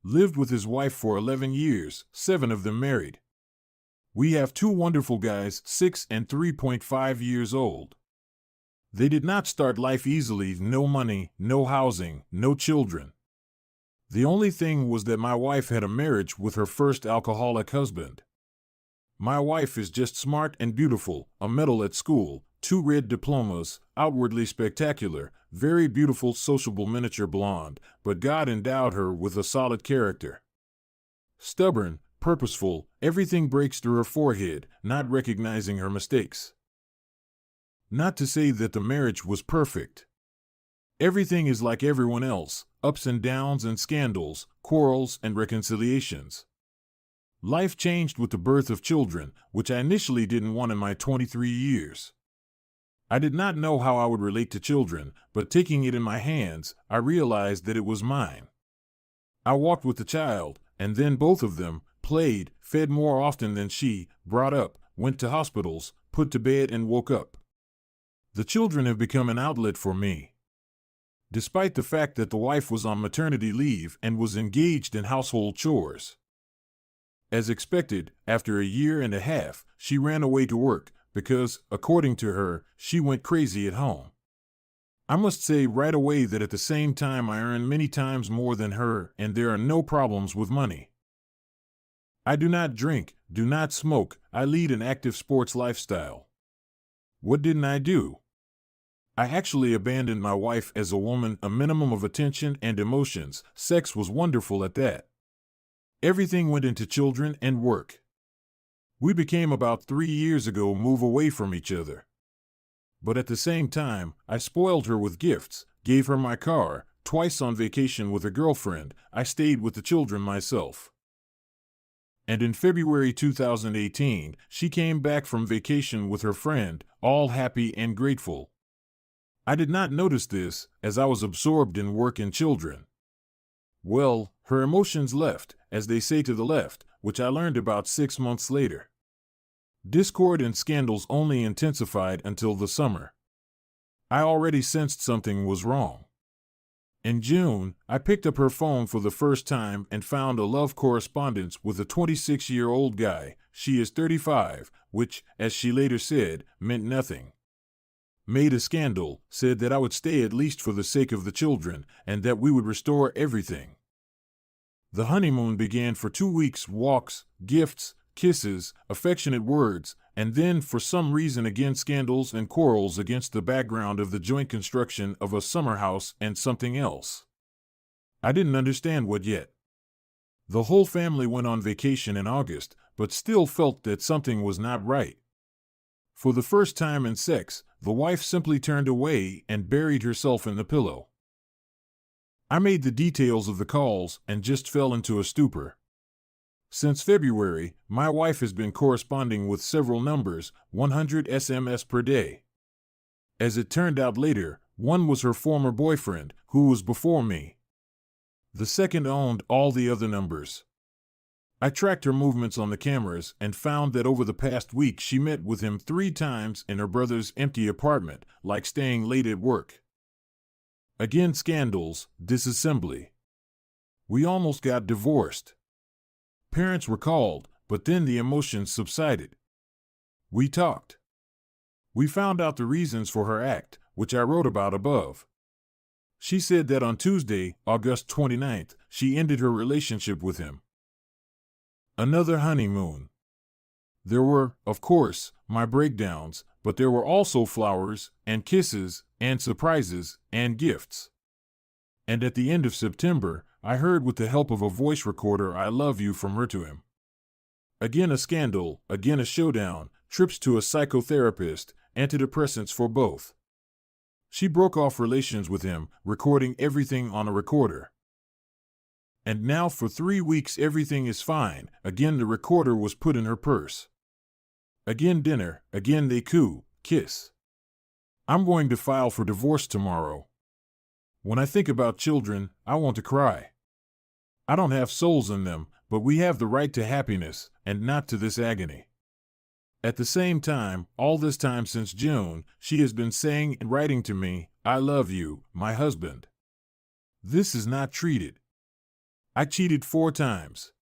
Lived with his wife for 11 years, 7 of them married. We have 2 wonderful guys, 6 and 3.5 years old. They did not start life easily, no money, no housing, no children. The only thing was that my wife had a marriage with her first alcoholic husband. My wife is just smart and beautiful, a medal at school, 2 red diplomas, outwardly spectacular, very beautiful, sociable miniature blonde, but God endowed her with a solid character. Stubborn, purposeful, everything breaks through her forehead, not recognizing her mistakes. Not to say that the marriage was perfect. Everything is like everyone else, ups and downs and scandals, quarrels and reconciliations. Life changed with the birth of children, which I initially didn't want in my 23 years. I did not know how I would relate to children, but taking it in my hands, I realized that it was mine. I walked with the child, and then both of them, played, fed more often than she, brought up, went to hospitals, put to bed and woke up. The children have become an outlet for me. Despite the fact that the wife was on maternity leave and was engaged in household chores. As expected, after a year and a half, she ran away to work because, according to her, she went crazy at home. I must say right away that at the same time I earn many times more than her and there are no problems with money. I do not drink, do not smoke, I lead an active sports lifestyle. What didn't I do? I actually abandoned my wife as a woman, a minimum of attention and emotions. Sex was wonderful at that. Everything went into children and work. We became about 3 years ago move away from each other. But at the same time, I spoiled her with gifts, gave her my car, twice on vacation with a girlfriend, I stayed with the children myself. And in February 2018, she came back from vacation with her friend, all happy and grateful. I did not notice this, as I was absorbed in work and children. Well, her emotions left, as they say to the left, which I learned about 6 months later. Discord and scandals only intensified until the summer. I already sensed something was wrong. In June, I picked up her phone for the first time and found a love correspondence with a 26-year-old guy. She is 35, which, as she later said, meant nothing. Made a scandal, said that I would stay at least for the sake of the children, and that we would restore everything. The honeymoon began for 2 weeks, walks, gifts, kisses, affectionate words, and then for some reason again scandals and quarrels against the background of the joint construction of a summer house and something else. I didn't understand what yet. The whole family went on vacation in August, but still felt that something was not right. For the first time in sex, the wife simply turned away and buried herself in the pillow. I made the details of the calls and just fell into a stupor. Since February, my wife has been corresponding with several numbers, 100 SMS per day. As it turned out later, one was her former boyfriend, who was before me. The second owned all the other numbers. I tracked her movements on the cameras and found that over the past week she met with him 3 times in her brother's empty apartment, like staying late at work. Again scandals, disassembly. We almost got divorced. Parents were called, but then the emotions subsided. We talked. We found out the reasons for her act, which I wrote about above. She said that on Tuesday, August 29th, she ended her relationship with him. Another honeymoon. There were, of course, my breakdowns, but there were also flowers, and kisses, and surprises, and gifts. And at the end of September, I heard with the help of a voice recorder "I love you" from her to him. Again a scandal, again a showdown, trips to a psychotherapist, antidepressants for both. She broke off relations with him, recording everything on a recorder. And now for 3 weeks everything is fine. Again the recorder was put in her purse. Again dinner, again they kiss. I'm going to file for divorce tomorrow. When I think about children, I want to cry. I don't have souls in them, but we have the right to happiness, and not to this agony. At the same time, all this time since June, she has been saying and writing to me, "I love you, my husband." This is not treated. I cheated 4 times.